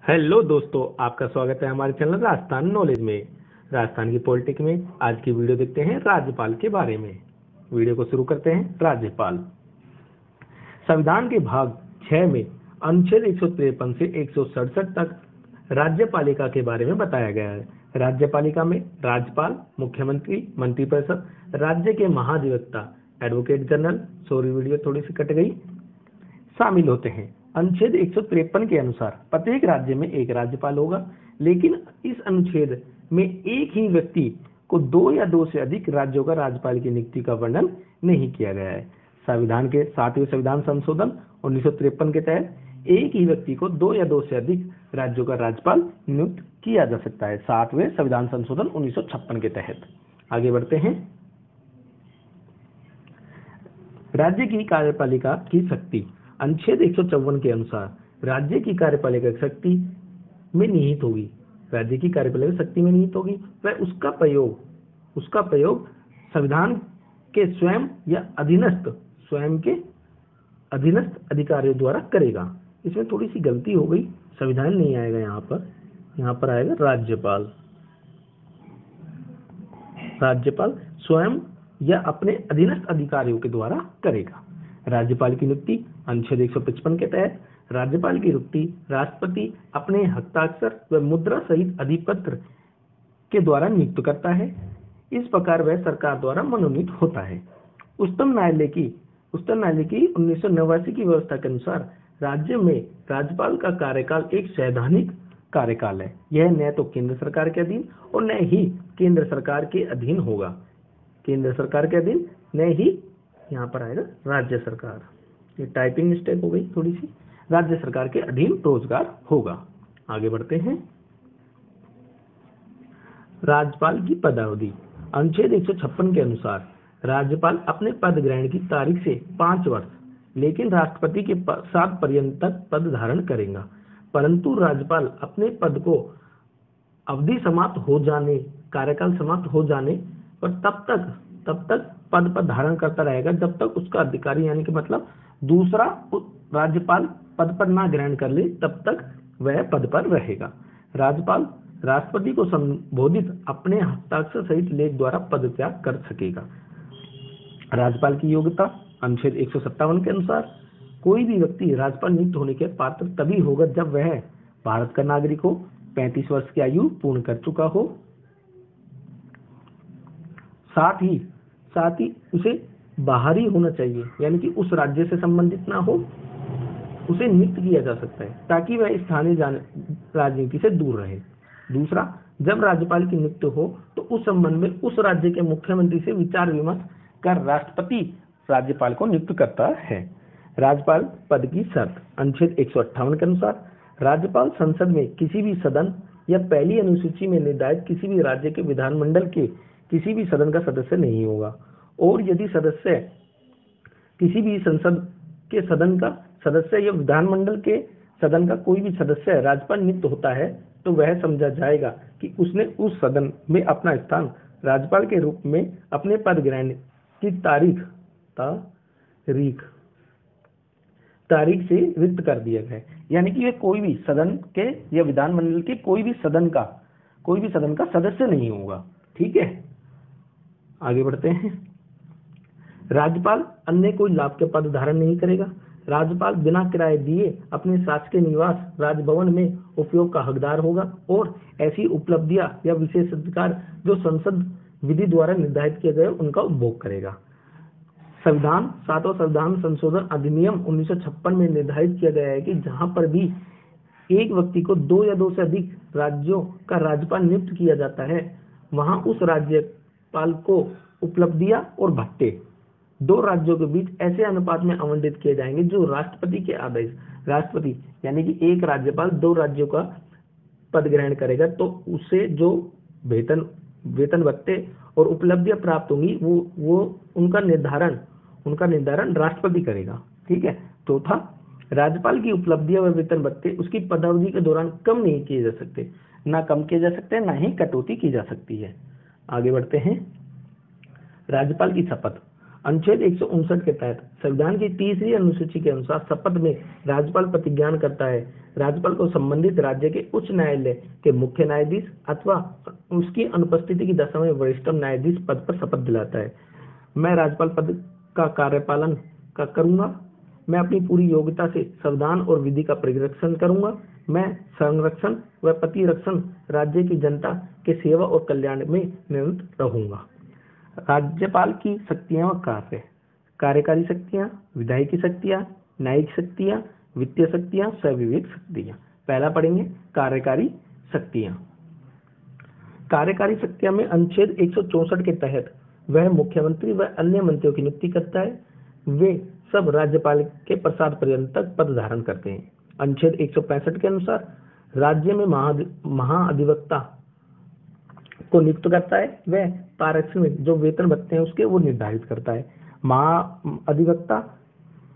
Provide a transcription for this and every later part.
Hello दोस्तों, आपका स्वागत है हमारे चैनल राजस्थान नॉलेज में। राजस्थान की पॉलिटिक्स में आज की वीडियो देखते हैं राज्यपाल के बारे में। वीडियो को शुरू करते हैं। राज्यपाल संविधान के भाग 6 में अनुच्छेद 153 से 167 तक राज्यपालिका के बारे में बताया गया है। राज्यपालिका में राज्यपाल, मुख्यमंत्री, मंत्रिपरिषद, राज्य के महाधिवक्ता, एडवोकेट जनरल, सॉरी वीडियो थोड़ी सी कट गई, शामिल होते हैं। अनुच्छेद 153 के अनुसार प्रत्येक राज्य में एक राज्यपाल होगा, लेकिन इस अनुच्छेद में एक ही व्यक्ति को 2 या 2 से अधिक राज्यों का राज्यपाल की नियुक्ति का वर्णन नहीं किया गया है। संविधान के 7वें संविधान संशोधन 1953 के तहत एक ही व्यक्ति को 2 या 2 से अधिक राज्यों का राज्यपाल नियुक्त किया जा सकता है। 7वें संविधान संशोधन 1956 के तहत। आगे बढ़ते हैं। राज्य की कार्यपालिका की शक्ति अनुच्छेद 154 के अनुसार राज्य की कार्यपालिका शक्ति में निहित होगी। राज्य की कार्यपालिका शक्ति में निहित होगी वह उसका प्रयोग संविधान के स्वयं के अधीनस्थ अधिकारियों द्वारा करेगा। इसमें थोड़ी सी गलती हो गई, संविधान नहीं आएगा यहाँ पर आएगा राज्यपाल। राज्यपाल स्वयं या अपने अधीनस्थ अधिकारियों के द्वारा करेगा। राज्यपाल की नियुक्ति अनुच्छेद 155 के तहत राज्यपाल की नियुक्ति राष्ट्रपति अपने हस्ताक्षर व मुद्रा सहित अधिपत्र के द्वारा नियुक्त करता है। इस प्रकार वह सरकार द्वारा मनोनीत होता है। उच्चतम न्यायालय की 1989 की व्यवस्था के अनुसार राज्य में राज्यपाल का कार्यकाल एक सैद्धांतिक कार्यकाल है। यह न तो केंद्र सरकार के अधीन और न ही केंद्र सरकार के अधीन होगा। केंद्र सरकार के अधीन न ही यहाँ पर आएगा राज्य सरकार। ये टाइपिंग मिस्टेक हो गई थोड़ी सी। राज्य सरकार के अधीन रोजगार होगा। आगे बढ़ते हैं। राज्यपाल की पदावधि अनुच्छेद 156 के अनुसार राज्यपाल अपने पद ग्रहण की तारीख से 5 वर्ष, लेकिन राष्ट्रपति के साथ पर्यंत तक पद धारण करेगा। परंतु राज्यपाल अपने पद को अवधि समाप्त हो जाने, कार्यकाल समाप्त हो जाने पर तब तक पद पर धारण करता रहेगा जब तक उसका अधिकारी यानी कि मतलब दूसरा राज्यपाल पद पर ना ग्रहण कर ले, तब तक वह पद पर रहेगा। राज्यपाल राष्ट्रपति को संबोधित अपने हस्ताक्षर सहित लेख द्वारा पद त्याग कर सकेगा। राज्यपाल की योग्यता अनुच्छेद 157 के अनुसार कोई भी व्यक्ति राज्यपाल नियुक्त होने के पात्र तभी होगा जब वह भारत का नागरिक हो, 35 वर्ष की आयु पूर्ण कर चुका हो, साथ ही उसे बाहरी होना चाहिए, यानी कि उस राज्य से संबंधित ना हो, उसे नियुक्त किया जा सकता है ताकि वह स्थानीय राजनीति से दूर रहे। दूसरा, जब राज्यपाल की नियुक्ति हो तो उस संबंध में उस राज्य के मुख्यमंत्री से विचार विमर्श कर राष्ट्रपति राज्यपाल को नियुक्त करता है। राज्यपाल पद की शर्त अनुच्छेद 158 के अनुसार राज्यपाल संसद में किसी भी सदन या पहली अनुसूची में निर्धारित किसी भी राज्य के विधानमंडल के किसी भी सदन का सदस्य नहीं होगा, और यदि सदस्य किसी भी संसद के सदन का सदस्य या विधानमंडल के सदन का कोई भी सदस्य राज्यपाल नियुक्त होता है तो वह समझा जाएगा कि उसने उस सदन में अपना स्थान राज्यपाल के रूप में अपने पद ग्रहण की तारीख से रिक्त कर दिया है। यानी कि वे कोई भी सदन के या विधानमंडल के कोई भी सदन का सदस्य नहीं होगा। ठीक है, आगे बढ़ते हैं। राज्यपाल अन्य कोई लाभ के पद धारण नहीं करेगा। राज्यपाल बिना किराए दिए अपने शासकीय निवास राजभवन में उपयोग का हकदार होगा और ऐसी उपलब्धियां या विशेष अधिकार जो संसद विधि द्वारा निर्धारित किए गए उनका उपभोग करेगा। 7वां संविधान संशोधन अधिनियम 1956 में निर्धारित किया गया है कि जहां पर भी एक व्यक्ति को 2 या 2 से अधिक राज्यों का राज्यपाल नियुक्त किया जाता है, वहां उस राज्यपाल को उपलब्धियां और भत्ते 2 राज्यों के बीच ऐसे अनुपात में आवंटित किए जाएंगे जो राष्ट्रपति के आदेश, राष्ट्रपति यानी कि एक राज्यपाल 2 राज्यों का पद ग्रहण करेगा तो उसे जो वेतन भत्ते और उपलब्धियां प्राप्त होंगी वो उनका निर्धारण राष्ट्रपति करेगा। ठीक है। चौथा, राज्यपाल की उपलब्धियां व वेतन भत्ते उसकी पदावधि के दौरान कम नहीं किए जा सकते, ना कम किए जा सकते, ना ही कटौती की जा सकती है। आगे बढ़ते हैं। राज्यपाल की शपथ अनुच्छेद 159 के तहत संविधान की तीसरी अनुसूची के अनुसार शपथ में राज्यपाल प्रतिज्ञान करता है। राज्यपाल को संबंधित राज्य के उच्च न्यायालय के मुख्य न्यायाधीश अथवा उसकी अनुपस्थिति की दशा में वरिष्ठतम न्यायाधीश पद पर शपथ दिलाता है। मैं राज्यपाल पद का कार्यपालन करूंगा। मैं अपनी पूरी योग्यता से संविधान और विधि का परिरक्षण करूंगा। मैं संरक्षण व प्रतिरक्षण राज्य की जनता के सेवा और कल्याण में निरंतर रहूंगा। राज्यपाल की शक्तियां व कार्य: कार्यकारी शक्तियां, विधायिकी शक्तियां, न्यायिक शक्तियां, वित्तीय शक्तियां, स्वविवेक शक्तियां। पहला पढ़ेंगे कार्यकारी शक्तियां। कार्यकारी शक्तियां में अनुच्छेद 164 के तहत वह मुख्यमंत्री व अन्य मंत्रियों की नियुक्ति करता है। वे सब राज्यपाल के प्रसाद पर्यंत तक पद धारण करते हैं। अनुच्छेद 165 के अनुसार राज्य में महाअधिवक्ता को नियुक्त करता है। वह पारिश्रमिक जो वेतन भत्ते हैं उसके वो निर्धारित करता है। महाअधिवक्ता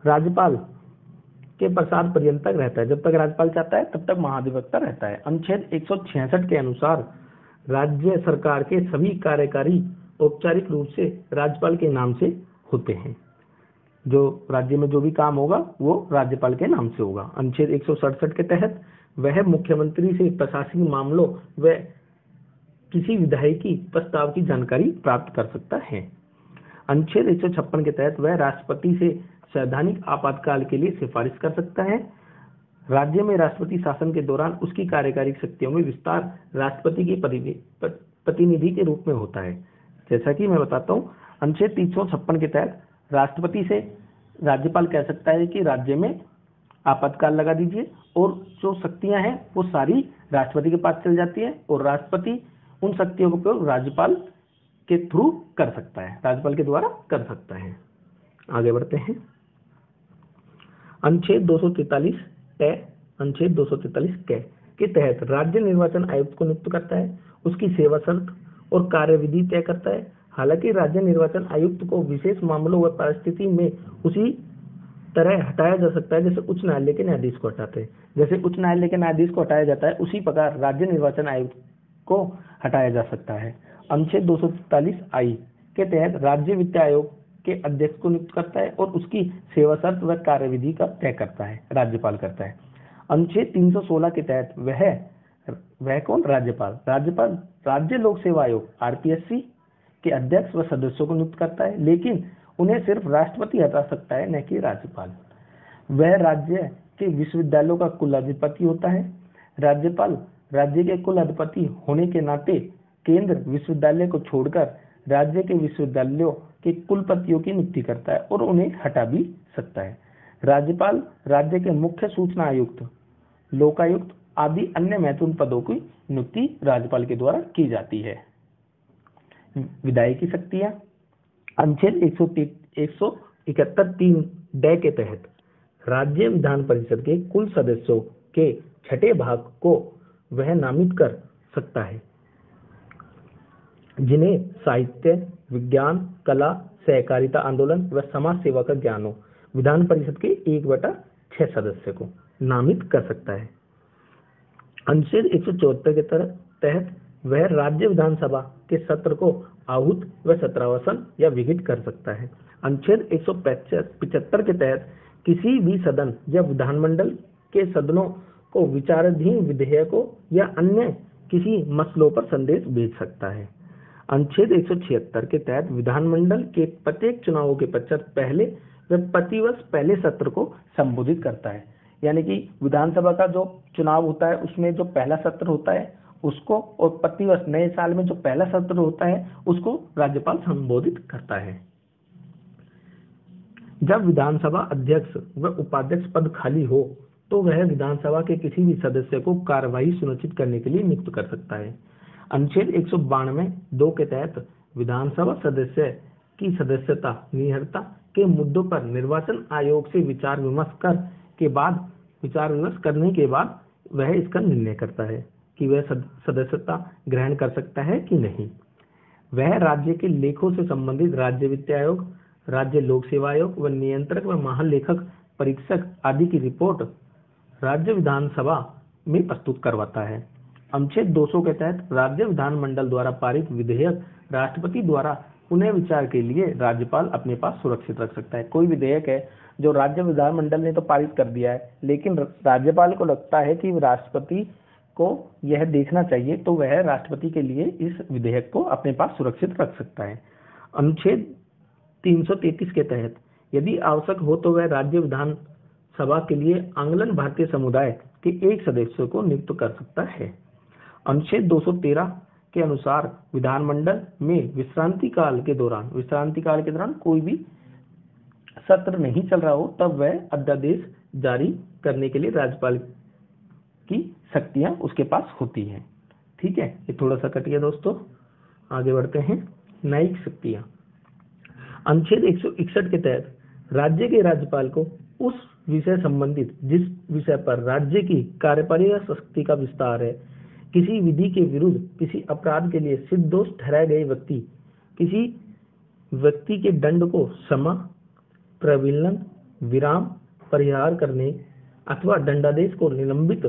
राज्यपाल के प्रसाद पर्यंत तक रहता है। जब तक राज्यपाल चाहता है तब तक महाअधिवक्ता रहता है। अनुच्छेद 166 के अनुसार राज्य सरकार के सभी कार्यकारी औपचारिक रूप से राज्यपाल के नाम से होते हैं। जो राज्य में जो भी काम होगा वो राज्यपाल के नाम से होगा। अनुच्छेद 167 के तहत वह मुख्यमंत्री से प्रशासनिक मामलों व किसी विधायिकी प्रस्ताव की जानकारी प्राप्त कर सकता है। अनुच्छेद 156 के तहत वह राष्ट्रपति से संवैधानिक आपातकाल के लिए सिफारिश कर सकता है। राज्य में राष्ट्रपति शासन के दौरान उसकी कार्यकारी शक्तियों में विस्तार राष्ट्रपति की प्रतिनिधि के रूप में होता है। जैसा कि मैं बताता हूँ, अनुच्छेद 356 के तहत राष्ट्रपति से राज्यपाल कह सकता है कि राज्य में आपातकाल लगा दीजिए, और जो शक्तियां हैं वो सारी राष्ट्रपति के पास चल जाती है और राष्ट्रपति उन शक्तियों का उपयोग राज्यपाल के थ्रू कर सकता है, राज्यपाल के द्वारा कर सकता है। आगे बढ़ते हैं। अनुच्छेद 243 के तहत राज्य निर्वाचन आयुक्त को नियुक्त करता है। उसकी सेवा शर्त और कार्यविधि तय करता है। हालांकि राज्य निर्वाचन आयुक्त को विशेष मामलों व परिस्थिति में उसी तरह हटाया जा सकता है जैसे उच्च न्यायालय के न्यायाधीश को हटाते हैं। जैसे उच्च न्यायालय के न्यायाधीश को हटाया जाता है उसी प्रकार राज्य निर्वाचन आयुक्त को हटाया जा सकता है। अनुच्छेद 243 के तहत राज्य वित्त आयोग के अध्यक्ष को नियुक्त करता है और उसकी सेवा शर्त व कार्यविधि का तय करता है, राज्यपाल करता है। अनुच्छेद 316 के तहत वह कौन? राज्यपाल राज्य लोक सेवा आयोग RPSC के अध्यक्ष व सदस्यों को नियुक्त करता है, लेकिन उन्हें सिर्फ राष्ट्रपति हटा सकता है, न कि राज्यपाल। वह राज्य के विश्वविद्यालयों का कुलाधिपति होता है। राज्यपाल राज्य के कुलाधिपति होने के नाते केंद्र विश्वविद्यालय को छोड़कर राज्य के विश्वविद्यालयों के कुलपतियों की नियुक्ति करता है और उन्हें हटा भी सकता है। राज्यपाल राज्य के मुख्य सूचना आयुक्त, लोकायुक्त आदि अन्य महत्वपूर्ण पदों की नियुक्ति राज्यपाल के द्वारा की जाती है। विधायिकी शक्तियां। अनुच्छेद 171(3) के तहत राज्य विधान परिषद के कुल सदस्यों के छठे भाग को वह नामित कर सकता है जिन्हें साहित्य, विज्ञान, कला, सहकारिता आंदोलन व समाज सेवा का ज्ञान हो। विधान परिषद के 1/6 सदस्य को नामित कर सकता है। अनुच्छेद 174 के तहत वह राज्य विधानसभा के सत्र को आहूत व सत्रावसान या विहित कर सकता है। अनुच्छेद 175 के तहत किसी भी सदन या विधानमंडल के सदनों को विचाराधीन विधेयकों या अन्य किसी मसलों पर संदेश भेज सकता है। अनुच्छेद 176 के तहत विधानमंडल के प्रत्येक चुनावों के पश्चात पहले व प्रतिवर्ष पहले सत्र को संबोधित करता है। यानी कि विधानसभा का जो चुनाव होता है उसमें जो पहला सत्र होता है उसको, और प्रतिवर्ष नए साल में जो पहला सत्र होता है उसको राज्यपाल संबोधित करता है। जब विधानसभा अध्यक्ष व उपाध्यक्ष पद खाली हो तो वह विधानसभा के किसी भी सदस्य को कार्यवाही सुनिश्चित करने के लिए नियुक्त कर सकता है। अनुच्छेद 192(2) के तहत विधानसभा सदस्य की सदस्यता निरर्हता के मुद्दों पर निर्वाचन आयोग से विचार विमर्श करने के बाद वह इसका निर्णय करता है कि वह सदस्यता ग्रहण कर सकता है कि नहीं। वह राज्य के लेखों से संबंधित राज्य वित्त आयोग, राज्य लोक सेवा आयोग व नियंत्रक व महालेखक परीक्षक आदि की रिपोर्ट राज्य विधानसभा में प्रस्तुत करवाता है। अनुच्छेद 200 के तहत राज्य विधानमंडल द्वारा पारित विधेयक राष्ट्रपति द्वारा उन्हें विचार के लिए राज्यपाल अपने पास सुरक्षित रख सकता है। कोई विधेयक है जो राज्य विधानमंडल ने तो पारित कर दिया है, लेकिन राज्यपाल को लगता है कि राष्ट्रपति को यह देखना चाहिए, तो वह राष्ट्रपति के लिए इस विधेयक को अपने पास सुरक्षित रख सकता है। अनुच्छेद 333 के तहत यदि आवश्यक हो तो वह राज्य विधानसभा के लिए आंग्लन भारतीय समुदाय के एक सदस्य को नियुक्त कर सकता है। अनुच्छेद 213 के अनुसार विधानमंडल में विश्रांति काल के दौरान कोई भी सत्र नहीं चल रहा हो, तब वह अध्यादेश जारी करने के लिए राज्यपाल की शक्तियां उसके पास होती हैं। ठीक है, ये थोड़ा सा कट गया दोस्तों, आगे बढ़ते हैं। न्यायिक शक्तियां। अनुच्छेद 161 के तहत राज्य के राज्यपाल को उस विषय संबंधित जिस विषय पर राज्य की कार्यपालिका शक्ति का विस्तार है, किसी विधि के विरुद्ध किसी अपराध के लिए सिद्ध दोष ठहराए गए व्यक्ति, किसी व्यक्ति के दंड को क्षमा, प्रविलन, विराम, परिहार करने अथवा दंडादेश को निलंबित,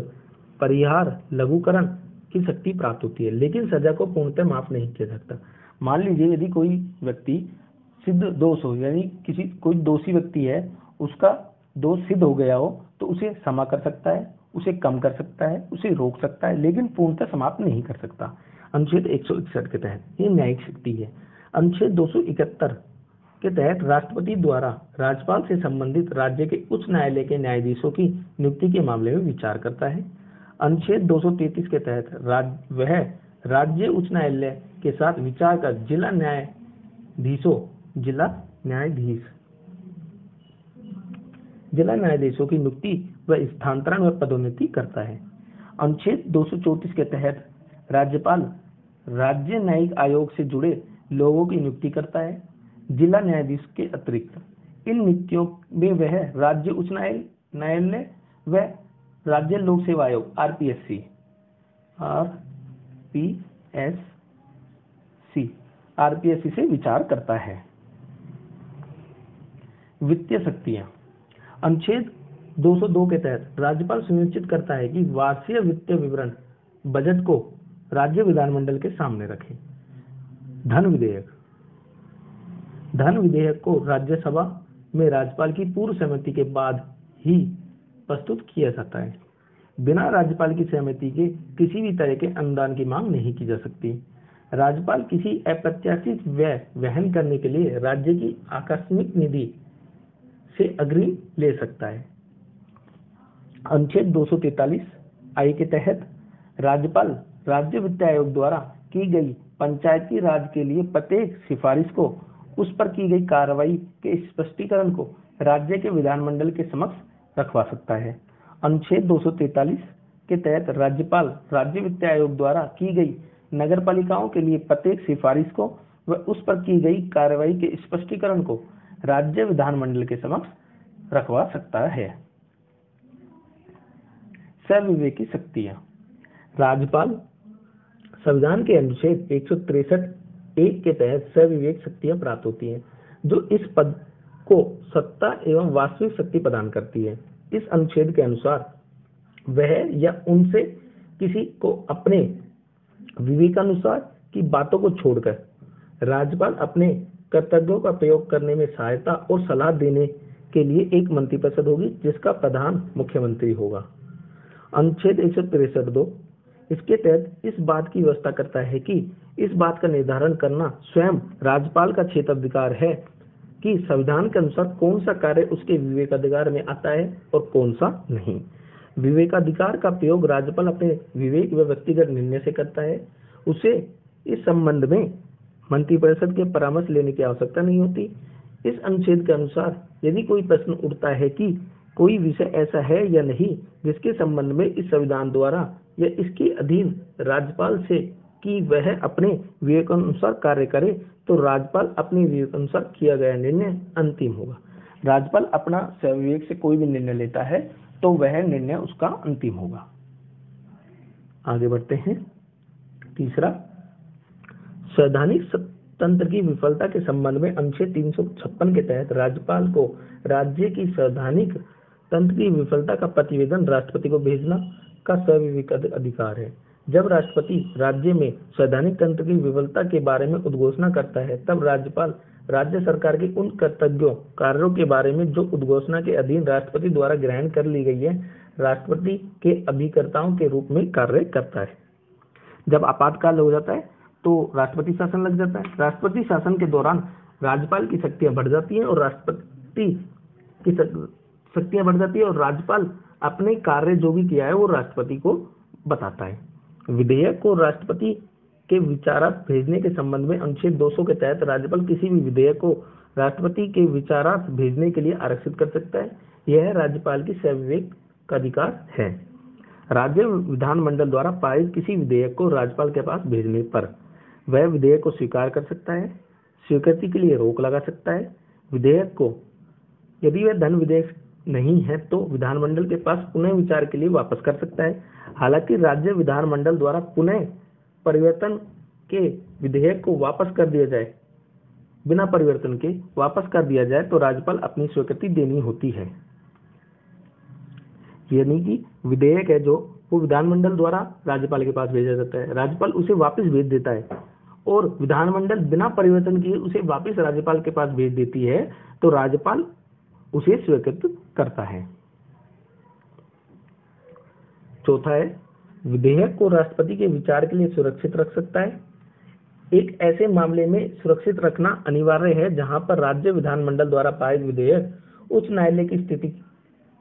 परिहार, लघुकरण की शक्ति प्राप्त होती है, लेकिन सजा को पूर्णतः माफ नहीं किया सकता। मान लीजिए यदि कोई व्यक्ति सिद्ध दोष हो, यानी कोई दोषी व्यक्ति है, उसका दोष सिद्ध हो गया हो, तो उसे क्षमा कर सकता है, उसे कम कर सकता है, उसे रोक सकता है, लेकिन पूर्णतः समाप्त नहीं कर सकता। अनुच्छेद 161 के तहत ये न्यायिक शक्ति है। अनुच्छेद 271 के तहत राष्ट्रपति द्वारा राज्यपाल से संबंधित राज्य के उच्च न्यायालय के न्यायाधीशों की नियुक्ति के मामले में विचार करता है। अनुच्छेद 233 के तहत वह राज्य उच्च न्यायालय के साथ विचार कर जिला न्यायाधीशों की नियुक्ति व स्थानांतरण व पदोन्नति करता है। अनुच्छेद 234 के तहत राज्यपाल राज्य न्यायिक आयोग से जुड़े लोगों की नियुक्ति करता है। जिला न्यायाधीश के अतिरिक्त इन नियुक्तियों में वह राज्य उच्च न्यायालय व राज्य लोक सेवा आयोग आरपीएससी से विचार करता है। वित्तीय शक्तियां। अनुच्छेद 202 के तहत राज्यपाल सुनिश्चित करता है कि वार्षिक वित्तीय विवरण बजट को राज्य विधानमंडल के सामने रखे। धन विधेयक को राज्यसभा में राज्यपाल की पूर्व सहमति के बाद ही प्रस्तुत किया जाता है। बिना राज्यपाल की सहमति के किसी भी तरह के अनुदान की मांग नहीं की जा सकती। राज्यपाल किसी अप्रत्याशित व्यय वहन करने के लिए राज्य की आकस्मिक निधि से अग्रिम ले सकता है। अनुच्छेद 243 आई के तहत राज्यपाल राज्य वित्त आयोग द्वारा की गई पंचायती राज के लिए प्रत्येक सिफारिश को, उस पर की गई कार्रवाई के स्पष्टीकरण को राज्य के विधानमंडल के समक्ष रखवा सकता है। अनुच्छेद 243 के तहत राज्यपाल राज्य वित्त आयोग द्वारा की गई नगरपालिकाओं के लिए प्रत्येक सिफारिश को व उस पर की गई कार्रवाई के स्पष्टीकरण को राज्य विधानमंडल के समक्ष रखवा सकता है। सविवेकी शक्तियां। राज्यपाल संविधान के अनुच्छेद 163(1) के तहत सविवेक शक्तियां प्राप्त होती हैं, जो इस पद को सत्ता एवं वास्तविक शक्ति प्रदान करती है। इस अनुच्छेद के अनुसार वह या उनसे किसी को अपने विवेकानुसार की बातों को छोड़कर राज्यपाल अपने कर्तव्यों का प्रयोग करने में सहायता और सलाह देने के लिए एक मंत्रिपरिषद होगी, जिसका प्रधान मुख्यमंत्री होगा। अनुच्छेद 163(2) इसके तहत इस बात की व्यवस्था करता है कि इस बात का निर्धारण करना स्वयं राज्यपाल का क्षेत्राधिकार है कि संविधान के अनुसार कौन सा कार्य उसके विवेकाधिकार में आता है और कौन सा नहीं। विवेकाधिकार का प्रयोग राज्यपाल अपने विवेक व व्यक्तिगत निर्णय से करता है। उसे इस संबंध में मंत्रिपरिषद के परामर्श लेने की आवश्यकता नहीं होती। इस अनुच्छेद के अनुसार यदि कोई प्रश्न उठता है कि कोई विषय ऐसा है या नहीं जिसके संबंध में इस संविधान द्वारा या इसके अधीन राज्यपाल से कि वह अपने विवेकानुसार कार्य करे, तो राज्यपाल अपने विवेकानुसार किया गया निर्णय अंतिम होगा। राज्यपाल अपना स्वविवेक से कोई भी निर्णय लेता है तो वह निर्णय उसका अंतिम होगा। आगे बढ़ते हैं। तीसरा, संवैधानिक तंत्र की विफलता के संबंध में अनुच्छेद 356 के तहत राज्यपाल को राज्य की संवैधानिक तंत्र की विफलता का प्रतिवेदन राष्ट्रपति को भेजना का सविवेक अधिकार है। जब राष्ट्रपति राज्य में संवैधानिक तंत्र की विफलता के बारे में उद्घोषणा करता है, तब राज्यपाल राज्य सरकार के उन कर्तव्यों कार्यों के बारे में जो उद्घोषणा के अधीन राष्ट्रपति द्वारा ग्रहण कर ली गई है, राष्ट्रपति के अभिकर्ताओं के रूप में कार्य करता है। जब आपातकाल हो जाता है तो राष्ट्रपति शासन लग जाता है। राष्ट्रपति शासन के दौरान राज्यपाल की शक्तियां बढ़ जाती हैं और राज्यपाल अपने कार्य जो भी किया है वो राष्ट्रपति को बताता है। विधेयक को राष्ट्रपति के विचारार्थ भेजने के संबंध में अनुच्छेद 200 के तहत राज्यपाल किसी भी विधेयक को राष्ट्रपति के विचारार्थ भेजने के लिए आरक्षित कर सकता है। यह राज्यपाल की स्वविवेक का अधिकार है। राज्य विधानमंडल द्वारा पारित किसी विधेयक को राज्यपाल के पास भेजने पर वह विधेयक को स्वीकार कर सकता है, स्वीकृति के लिए रोक लगा सकता है। विधेयक को यदि वह धन विधेयक नहीं है तो विधानमंडल के पास पुनः विचार के लिए वापस कर सकता है। हालांकि राज्य विधानमंडल द्वारा पुनः परिवर्तन के विधेयक को वापस कर दिया जाए, बिना परिवर्तन के वापस कर दिया जाए तो राज्यपाल अपनी स्वीकृति देनी होती है। यानी कि विधेयक है जो वो विधानमंडल द्वारा राज्यपाल के पास भेजा जाता है, राज्यपाल उसे वापस भेज देता है और विधानमंडल बिना परिवर्तन किए उसे वापस राज्यपाल के पास भेज देती है तो राज्यपाल उसे स्वीकृत करता है। चौथा है, विधेयक को राष्ट्रपति के विचार के लिए सुरक्षित रख सकता है। एक ऐसे मामले में सुरक्षित रखना अनिवार्य है जहां पर राज्य विधानमंडल द्वारा पारित विधेयक उच्च न्यायालय की स्थिति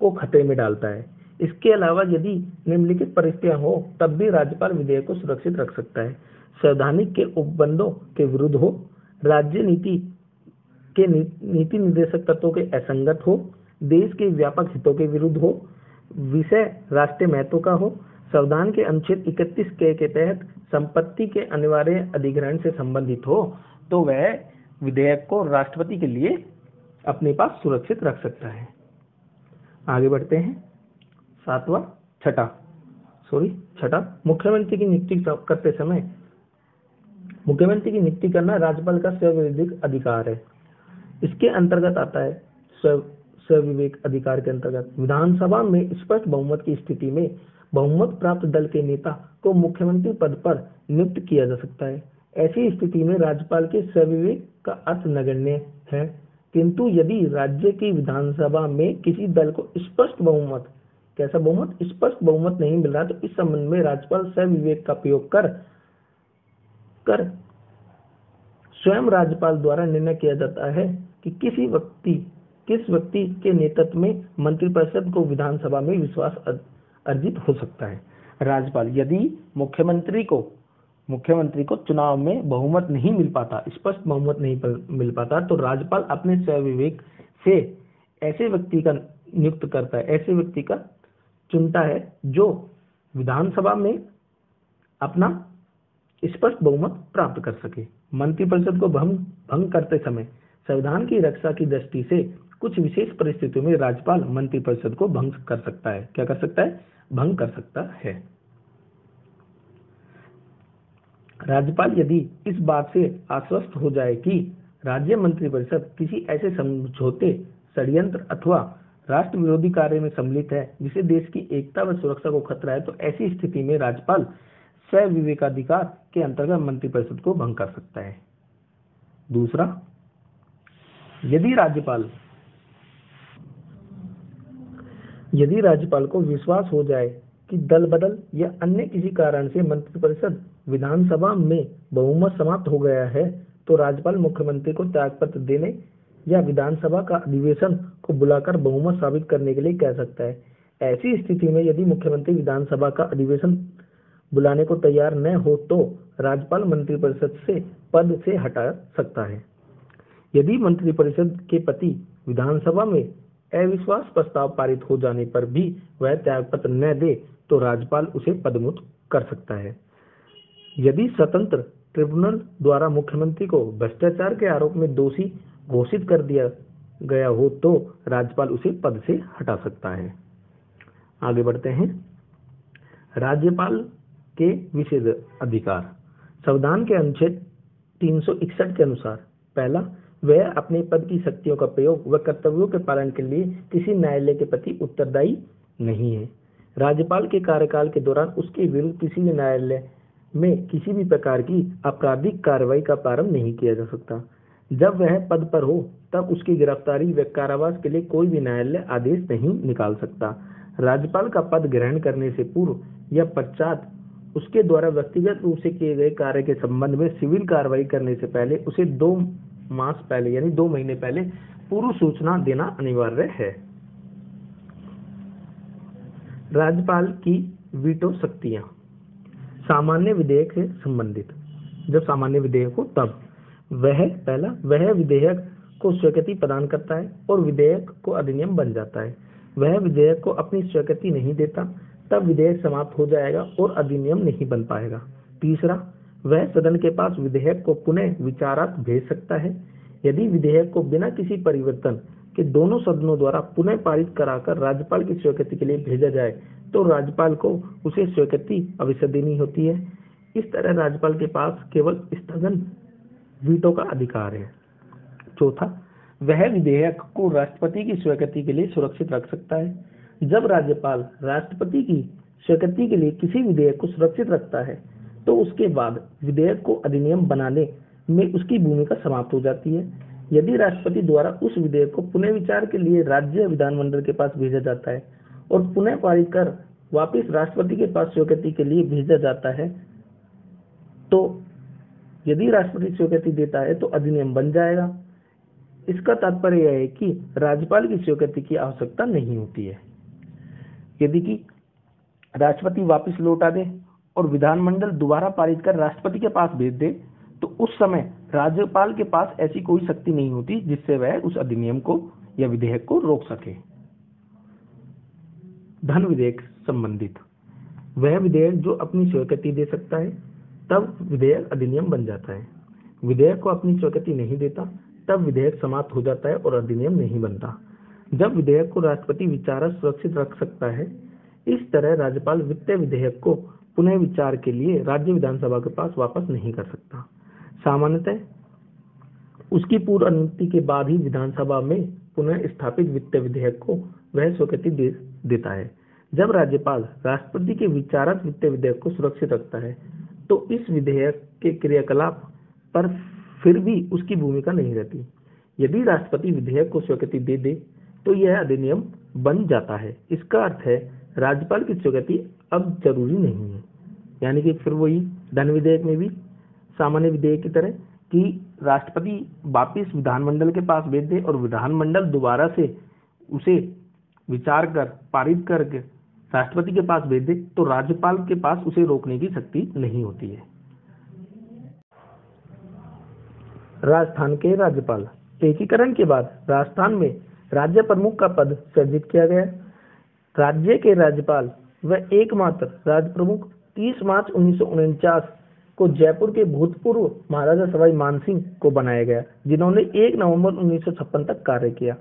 को खतरे में डालता है। इसके अलावा यदि निम्नलिखित परिस्थितियां हो तब भी राज्यपाल विधेयक को सुरक्षित रख सकता है। संवैधानिक के उपबंधों के विरुद्ध हो, राज्य नीति के नीति निर्देशक तत्वों के असंगत हो, देश के व्यापक हितों के विरुद्ध हो, विषय राष्ट्रीय महत्व का हो, संविधान के अनुच्छेद 31 के तहत संपत्ति के अनिवार्य अधिग्रहण से संबंधित हो, तो वह विधेयक को राष्ट्रपति के लिए अपने पास सुरक्षित रख सकता है। आगे बढ़ते हैं। छठा, मुख्यमंत्री की नियुक्ति करते समय मुख्यमंत्री की नियुक्ति करना राज्यपाल का स्वविवेक अधिकार है। इसके अंतर्गत आता है स्वविवेक अधिकार के अंतर्गत विधानसभा में स्पष्ट बहुमत की स्थिति में बहुमत प्राप्त दल के नेता को मुख्यमंत्री पद पर नियुक्त किया जा सकता है। ऐसी स्थिति में राज्यपाल के स्वविवेक का अर्थ नगण्य है, किंतु यदि राज्य की विधानसभा में किसी दल को स्पष्ट बहुमत नहीं मिल रहा तो इस संबंध में राज्यपाल स्वविवेक का प्रयोग कर स्वयं राज्यपाल द्वारा निर्णय किया जाता है कि किस व्यक्ति के नेतृत्व में मंत्रिपरिषद को विधानसभा में विश्वास अर्जित हो सकता है। राज्यपाल यदि मुख्यमंत्री को चुनाव में बहुमत नहीं मिल पाता, स्पष्ट बहुमत नहीं मिल पाता, तो राज्यपाल अपने स्वविवेक से ऐसे व्यक्ति का नियुक्त करता है, ऐसे व्यक्ति का चुनता है जो विधानसभा में अपना स्पष्ट बहुमत प्राप्त कर सके। मंत्रिपरिषद को भंग करते समय संविधान की रक्षा की दृष्टि से कुछ विशेष परिस्थितियों में राज्यपाल मंत्रिपरिषद को भंग कर सकता है। क्या कर सकता है? भंग कर सकता है। राज्यपाल यदि इस बात से आश्वस्त हो जाए कि राज्य मंत्रिपरिषद किसी ऐसे समझौते, षड्यंत्र अथवा राष्ट्र विरोधी कार्य में सम्मिलित है जिसे देश की एकता व सुरक्षा को खतरा है, तो ऐसी स्थिति में राज्यपाल स्वविवेकाधिकार के अंतर्गत मंत्रिपरिषद को भंग कर सकता है। दूसरा, यदि राज्यपाल को विश्वास हो जाए कि दल बदल या अन्य किसी कारण से मंत्रिपरिषद विधानसभा में बहुमत समाप्त हो गया है, तो राज्यपाल मुख्यमंत्री को त्यागपत्र देने या विधानसभा का अधिवेशन को बुलाकर बहुमत साबित करने के लिए कह सकता है। ऐसी स्थिति में यदि मुख्यमंत्री विधानसभा का अधिवेशन बुलाने को तैयार न हो तो राज्यपाल मंत्रिपरिषद से पद से हटा सकता है। यदि मंत्रिपरिषद के प्रति विधानसभा में अविश्वास प्रस्ताव पारित हो जाने पर भी वह त्यागपत्र न दे तो राज्यपाल उसे पदमुक्त कर सकता है। यदि स्वतंत्र ट्रिब्यूनल द्वारा मुख्यमंत्री को भ्रष्टाचार के आरोप में दोषी घोषित कर दिया गया हो तो राज्यपाल उसे पद से हटा सकता है। आगे बढ़ते हैं। राज्यपाल के विशेष अधिकार। संविधान के अनुच्छेद 361 के अनुसार, पहला, वह अपने पद की शक्तियों का प्रयोग व कर्तव्यों के पालन के लिए किसी न्यायालय के प्रति उत्तरदायी नहीं है। राज्यपाल के कार्यकाल के दौरान उसके विरुद्ध किसी भी न्यायालय में किसी भी प्रकार की आपराधिक कार्रवाई का प्रारंभ नहीं किया जा सकता। जब वह पद पर हो तब उसकी गिरफ्तारी व कारावास के लिए कोई भी न्यायालय आदेश नहीं निकाल सकता। राज्यपाल का पद ग्रहण करने से पूर्व या पश्चात उसके द्वारा व्यक्तिगत रूप से किए गए कार्य के संबंध में सिविल कार्रवाई करने से पहले उसे 2 मास पहले यानी 2 महीने पहले पूर्व सूचना देना अनिवार्य है। राज्यपाल की वीटो शक्तियां। सामान्य विधेयक से संबंधित। जब सामान्य विधेयक हो तब वह विधेयक को स्वीकृति प्रदान करता है और विधेयक को अधिनियम बन जाता है। वह विधेयक को अपनी स्वीकृति नहीं देता तब विधेयक समाप्त हो जाएगा और अधिनियम नहीं बन पाएगा। तीसरा, वह सदन के पास विधेयक को पुनः विचारार्थ भेज सकता है। यदि विधेयक को बिना किसी परिवर्तन के दोनों सदनों द्वारा पुनः पारित कराकर राज्यपाल की स्वीकृति के लिए भेजा जाए तो राज्यपाल को उसे स्वीकृति अवश्य देनी होती है। इस तरह राज्यपाल के पास केवल स्थगन वीटो का अधिकार है। चौथा, वह विधेयक को राष्ट्रपति की स्वीकृति के लिए सुरक्षित रख सकता है। जब राज्यपाल राष्ट्रपति की स्वीकृति के लिए किसी विधेयक को सुरक्षित रखता है तो उसके बाद विधेयक को अधिनियम बनाने में उसकी भूमिका समाप्त हो जाती है। यदि राष्ट्रपति द्वारा उस विधेयक को पुनः विचार के लिए राज्य विधानमंडल के पास भेजा जाता है और पुनः पारित कर वापस राष्ट्रपति के पास स्वीकृति के लिए भेजा जाता है तो यदि राष्ट्रपति स्वीकृति देता है तो अधिनियम बन जाएगा। इसका तात्पर्य यह है कि राज्यपाल की स्वीकृति की आवश्यकता नहीं होती है। यदि कि राष्ट्रपति वापस लौटा दे और विधानमंडल दोबारा पारित कर राष्ट्रपति के पास भेज दे तो उस समय राज्यपाल के पास ऐसी कोई शक्ति नहीं होती जिससे वह उस अधिनियम को या विधेयक को रोक सके। धन विधेयक संबंधित। वह विधेयक जो अपनी स्वीकृति दे सकता है तब विधेयक अधिनियम बन जाता है। विधेयक को अपनी स्वीकृति नहीं देता तब विधेयक समाप्त हो जाता है और अधिनियम नहीं बनता। जब विधेयक को राष्ट्रपति विचारार्थ सुरक्षित रख सकता है, इस तरह राज्यपाल वित्तीय विधेयक को पुनः विचार के लिए राज्य विधानसभा के पास वापस नहीं कर सकता। सामान्यतः उसकी पूर्व अनुमति के बाद ही विधानसभा में पुनः स्थापित वित्तीय विधेयक को वह स्वीकृति देता है। जब राज्यपाल राष्ट्रपति के विचारार्थ वित्तीय विधेयक को सुरक्षित रखता है तो इस विधेयक के क्रियाकलाप पर फिर भी उसकी भूमिका नहीं रहती। यदि राष्ट्रपति विधेयक को स्वीकृति दे दे तो यह अधिनियम बन जाता है। इसका अर्थ है राज्यपाल की स्वीकृति अब जरूरी नहीं है। यानी कि फिर वही धन विधेयक में भी सामान्य विधेयक की तरह कि राष्ट्रपति वापिस विधानमंडल के पास भेज दे और विधानमंडल दोबारा से उसे विचार कर पारित करके राष्ट्रपति के पास भेज दे तो राज्यपाल के पास उसे रोकने की शक्ति नहीं होती है। राजस्थान के राज्यपाल। एकीकरण के बाद राजस्थान में राज्य प्रमुख का पद सृजित किया गया। राज्य के राज्यपाल व एकमात्र राज्य प्रमुख 30 मार्च 1949 को जयपुर के भूतपूर्व महाराजा सवाई मानसिंह को बनाया गया, जिन्होंने 1 नवंबर 1956 तक कार्य किया।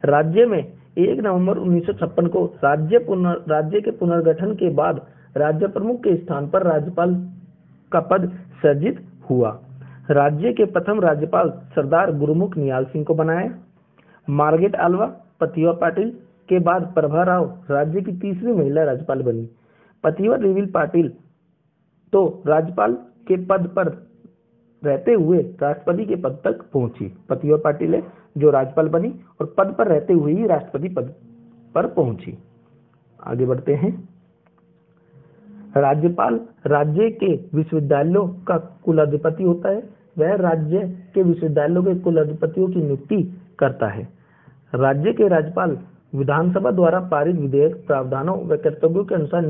राज्य में 1 नवंबर 1956 को राज्य के पुनर्गठन के बाद राज्य प्रमुख के स्थान पर राज्यपाल का पद सृजित हुआ। राज्य के प्रथम राज्यपाल सरदार गुरुमुख निहाल सिंह को बनाया। मार्गरेट आल्वा प्रतिभा पाटिल के बाद प्रभा राव राज्य की तीसरी महिला राज्यपाल बनी। प्रतिभा देवी पाटिल तो राज्यपाल के पद पर रहते हुए राष्ट्रपति के पद तक पहुंची। प्रतिभा पाटिल है जो राज्यपाल बनी और पद पर रहते हुए ही राष्ट्रपति पद पर पहुंची। आगे बढ़ते हैं। राज्यपाल राज्य के विश्वविद्यालयों का कुलाधिपति होता है। वह राज्य के विश्वविद्यालयों के कुलाधिपतियों की नियुक्ति करता है। राज्य के राज्यपाल विधानसभा द्वारा पारित विधेयक, प्रावधानों व कर्तव्यों के अनुसार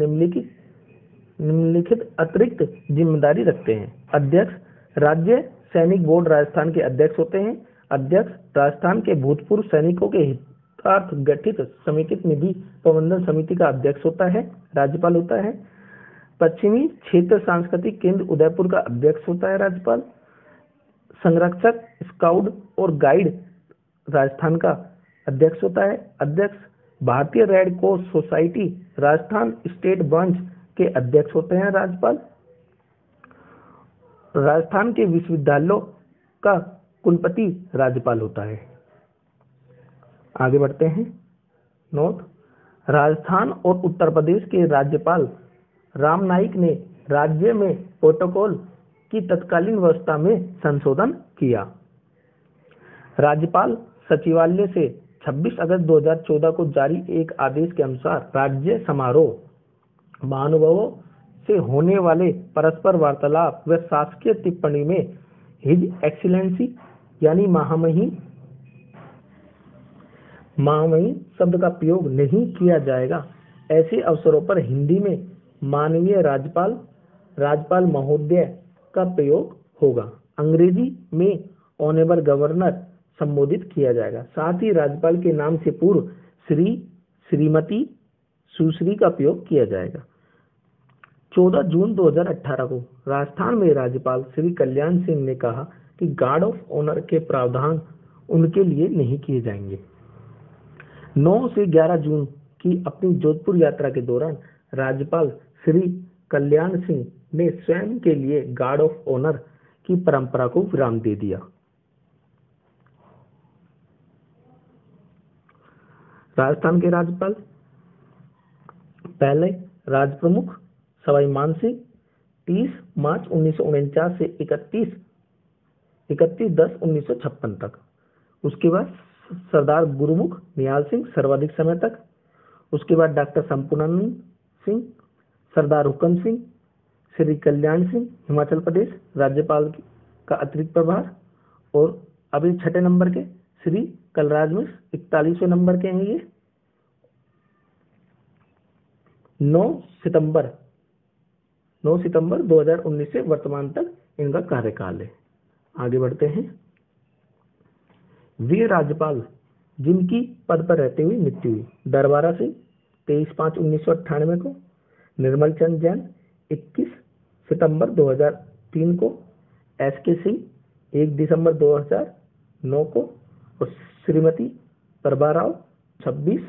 निम्नलिखित अतिरिक्त जिम्मेदारी रखते हैं। अध्यक्ष राज्य सैनिक बोर्ड राजस्थान के अध्यक्ष होते हैं। अध्यक्ष राजस्थान के भूतपूर्व सैनिकों के हितार्थ गठित समेकित निधि प्रबंधन समिति का अध्यक्ष होता है, राज्यपाल होता है। पश्चिमी क्षेत्र सांस्कृतिक केंद्र उदयपुर का अध्यक्ष होता है राज्यपाल। संरक्षक स्काउट और गाइड राजस्थान का अध्यक्ष होता है। अध्यक्ष भारतीय red cross society Rajasthan state branch के अध्यक्ष होते हैं राज्यपाल। राजस्थान के विश्वविद्यालयों का कुलपति राज्यपाल होता है। आगे बढ़ते हैं। नोट, राजस्थान और उत्तर प्रदेश के राज्यपाल राम नाईक ने राज्य में प्रोटोकॉल की तत्कालीन व्यवस्था में संशोधन किया। राज्यपाल सचिवालय से 26 अगस्त 2014 को जारी एक आदेश के अनुसार राज्य समारोह, महानुभावों से होने वाले परस्पर वार्तालाप व शासकीय टिप्पणी में हिज एक्सीलेंसी यानी महामहिम शब्द का प्रयोग नहीं किया जाएगा। ऐसे अवसरों पर हिंदी में माननीय राज्यपाल महोदय का प्रयोग होगा। अंग्रेजी में ऑनरेबल गवर्नर संबोधित किया जाएगा। साथ ही राज्यपाल के नाम से पूर्व श्री, श्रीमती, सुश्री का प्रयोग किया जाएगा। 14 जून 2018 को राजस्थान में राज्यपाल श्री कल्याण सिंह ने कहा कि गार्ड ऑफ ऑनर के प्रावधान उनके लिए नहीं किए जाएंगे। 9 से 11 जून की अपनी जोधपुर यात्रा के दौरान राज्यपाल श्री कल्याण सिंह ने स्वयं के लिए गार्ड ऑफ ऑनर की परंपरा को विराम दे दिया। राजस्थान के राज्यपाल पहले राजप्रमुख सवाई मानसिंह 30 मार्च 1949 से 31/10/1956 तक। उसके बाद सरदार गुरुमुख निहाल सिंह सर्वाधिक समय तक। उसके बाद डॉक्टर संपूर्णानंद सिंह, सरदार हुकम सिंह, श्री कल्याण सिंह हिमाचल प्रदेश राज्यपाल का अतिरिक्त प्रभार। और अभी 6 नंबर के श्री कलराज मिश्र 41वें नंबर के हैं। ये 9 सितंबर 2019 से वर्तमान तक इनका कार्यकाल है। आगे बढ़ते हैं। वे राज्यपाल जिनकी पद पर रहते हुए मृत्यु हुई: दरबारा सिंह 23/5/1998 को, निर्मल चंद जैन 21 सितंबर 2003 को, SK सिंह 1 दिसंबर 2009 को और श्रीमती प्रभा राव 26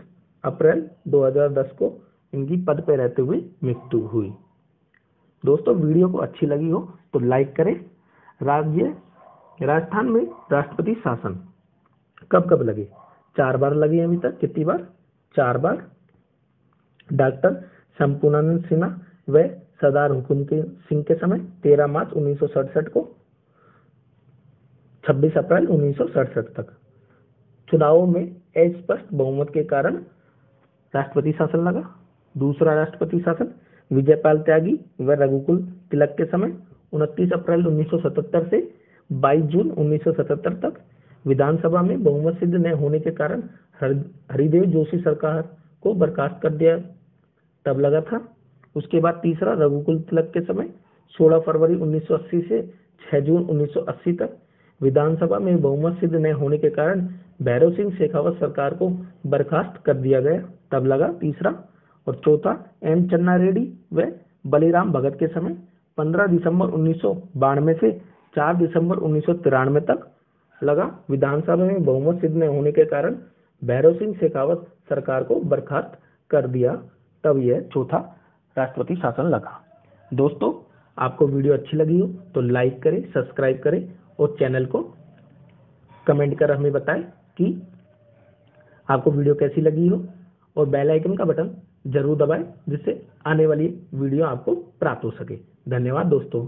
अप्रैल 2010 को इनकी पद पर रहते हुए मृत्यु हुई। दोस्तों, वीडियो को अच्छी लगी हो तो लाइक करें। राजस्थान में राष्ट्रपति शासन कब कब लगे? 4 बार लगे अभी तक। कितनी बार? 4 बार। डॉक्टर संपूर्णानंद सिन्हा व सरदार हुकुम सिंह के समय 13 मार्च 1967 को, 26 अप्रैल 1967 तक। चुनावों में अस्पष्ट बहुमत के कारण राष्ट्रपति शासन लगा। दूसरा राष्ट्रपति शासन विजयपाल त्यागी व रघुकुल तिलक के समय 29 अप्रैल 1977 से 22 जून 1977 तक। विधानसभा में बहुमत सिद्ध न होने के कारण हरिदेव जोशी सरकार को बर्खास्त कर दिया, तब लगा था। उसके बाद तीसरा रघुकुल तिलक के समय 16 फरवरी 1980 से 6 जून 1980 तक। विधानसभा में बहुमत सिद्ध न होने के कारण भैरव सिंह शेखावत सरकार को बर्खास्त कर दिया गया, तब लगा तीसरा। और चौथा M चन्ना रेड्डी व बलिराम भगत के समय 15 दिसंबर 1992 से 4 दिसंबर 1993 तक लगा। विधानसभा में बहुमत सिद्ध न होने के कारण भैरव सिंह शेखावत सरकार को बर्खास्त कर दिया, तब यह चौथा राष्ट्रपति शासन लगा। दोस्तों, आपको वीडियो अच्छी लगी हो तो लाइक करें, सब्सक्राइब करें और चैनल को कमेंट कर हमें बताएं कि आपको वीडियो कैसी लगी हो, और बेल आइकन का बटन जरूर दबाएं जिससे आने वाली वीडियो आपको प्राप्त हो सके। धन्यवाद दोस्तों।